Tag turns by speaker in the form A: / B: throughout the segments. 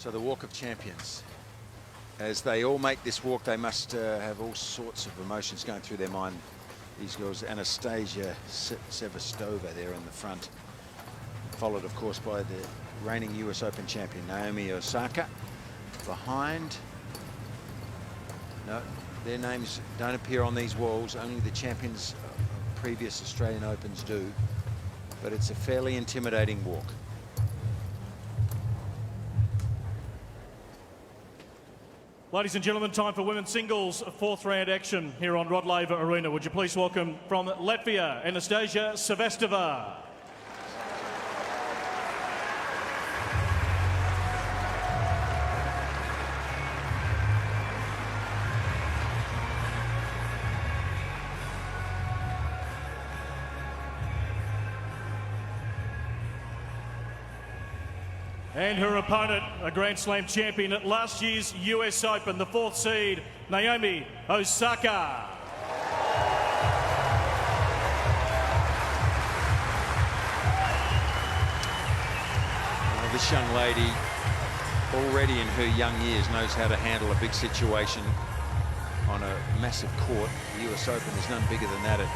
A: So the Walk of Champions. As they all make this walk, they must have all sorts of emotions going through their mind. These girls, Anastasija Sevastova there in the front, followed, of course, by the reigning US Open champion, Naomi Osaka. Behind, no, their names don't appear on these walls. Only the champions of previous Australian Opens do. But it's a fairly intimidating walk.
B: Ladies and gentlemen, time for women's singles fourth round action here on Rod Laver Arena. Would you please welcome from Latvia, Anastasija Sevastova. And her opponent, a Grand Slam champion at last year's US Open, the fourth seed, Naomi Osaka.
A: Well, this young lady, already in her young years, knows how to handle a big situation on a massive court. The US Open is none bigger than that at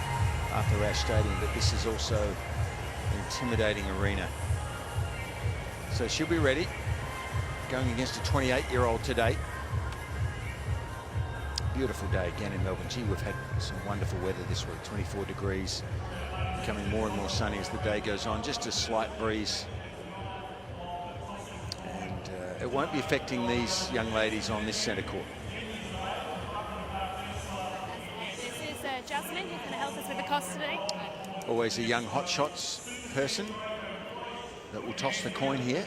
A: Arthur Ashe Stadium, but this is also an intimidating arena. So she'll be ready, going against a 28-year-old today. Beautiful day again in Melbourne. Gee, we've had some wonderful weather this week, 24 degrees, becoming more and more sunny as the day goes on, just a slight breeze. And it won't be affecting these young ladies on this centre court.
C: This is Jasmine, who's going to help us with the cost today.
A: Always a young hot shots person that will toss the coin here.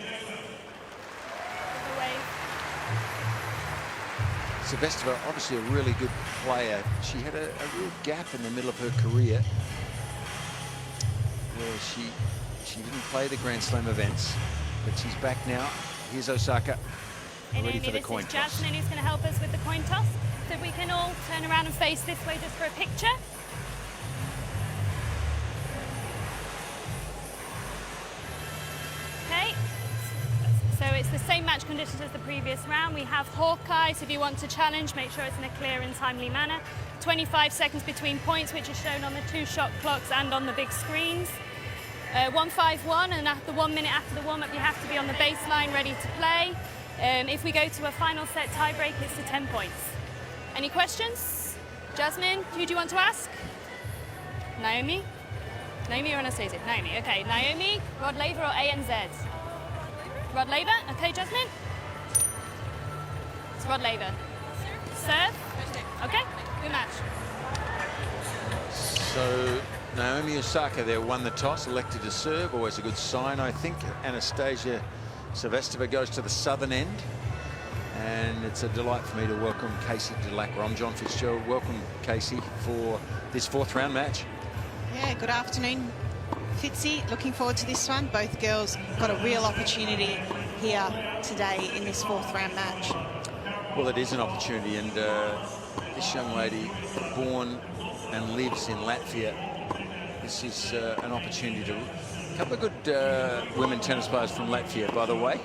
A: Sevastova, obviously a really good player. She had a real gap in the middle of her career where she didn't play the Grand Slam events, but she's back now. Here's Osaka, ready for the coin toss.
C: Jasmine who's going to help us with the coin toss. So we can all turn around and face this way just for a picture. So it's the same match conditions as the previous round. We have Hawkeye, so if you want to challenge, make sure it's in a clear and timely manner. 25 seconds between points, which is shown on the two shot clocks and on the big screens. 1-5-1, and after 1 minute after the warm-up, you have to be on the baseline ready to play. If we go to a final set tiebreak, it's to 10 points. Any questions? Jasmine, who do you want to ask? Naomi? Naomi or Anastasia? Naomi, okay. Naomi, Rod Laver or ANZ? Rod Laver, okay, Jasmine? It's Rod Laver. Serve? Okay, good match.
A: So Naomi Osaka there won the toss, elected to serve, always a good sign, I think. Anastasija Sevastova goes to the southern end. And it's a delight for me to welcome Casey Delacroix. I'm John Fitzgerald. Welcome, Casey, for this fourth round match.
D: Yeah, good afternoon, Fitzy. Looking forward to this one. Both girls got a real opportunity here today in this fourth round match.
A: Well, it is an opportunity, and this young lady, born and lives in Latvia, this is an opportunity to... A couple of good women tennis players from Latvia, by the way,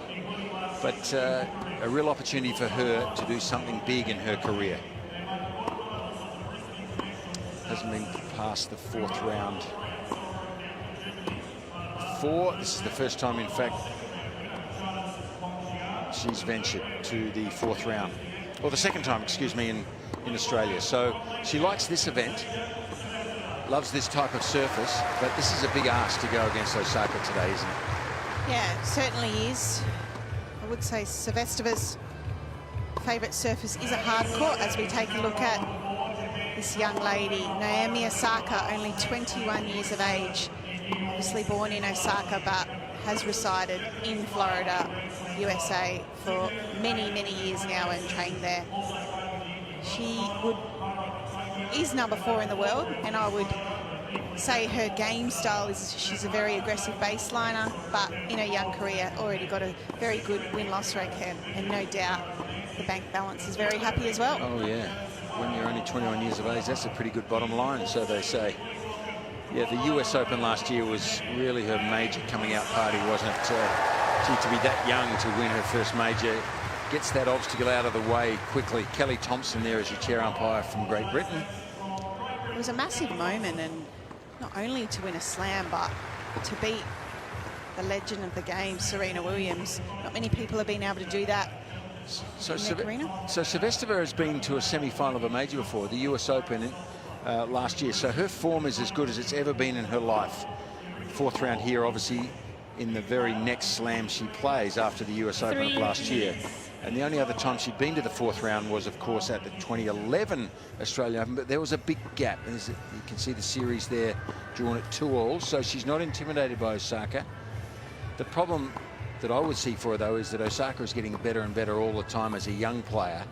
A: but a real opportunity for her to do something big in her career. Hasn't been past the fourth round. This is the first time, in fact, she's ventured to the fourth round, or the second time, excuse me, in Australia. So she likes this event, loves this type of surface, but this is a big ask to go against Osaka today, isn't it?
D: Yeah, it certainly is. I would say Sevastova's favourite surface is a hard court, as we take a look at this young lady, Naomi Osaka, only 21 years of age. Obviously born in Osaka, but has resided in Florida, USA for many, many years now and trained there. She is number 4 in the world, and I would say her game style is she's a very aggressive baseliner, but in her young career already got a very good win-loss record, and no doubt the bank balance is very happy as well.
A: Oh yeah, when you're only 21 years of age, that's a pretty good bottom line, so they say. Yeah, the US Open last year was really her major coming out party, wasn't it? Gee, to be that young to win her first major, gets that obstacle out of the way quickly. Kelly Thompson there as your chair umpire from Great Britain.
D: It was a massive moment, and not only to win a slam, but to beat the legend of the game, Serena Williams. Not many people have been able to do that in their career.
A: So Sevastova has been to a semi-final of a major before, the US Open last year. So her form is as good as it's ever been in her life. Fourth round here, obviously, in the very next slam she plays after the US Open of last year. And the only other time she'd been to the fourth round was, of course, at the 2011 Australian Open. But there was a big gap. And you can see the series there drawn at 2-all. So she's not intimidated by Osaka. The problem that I would see for her, though, is that Osaka is getting better and better all the time as a young player.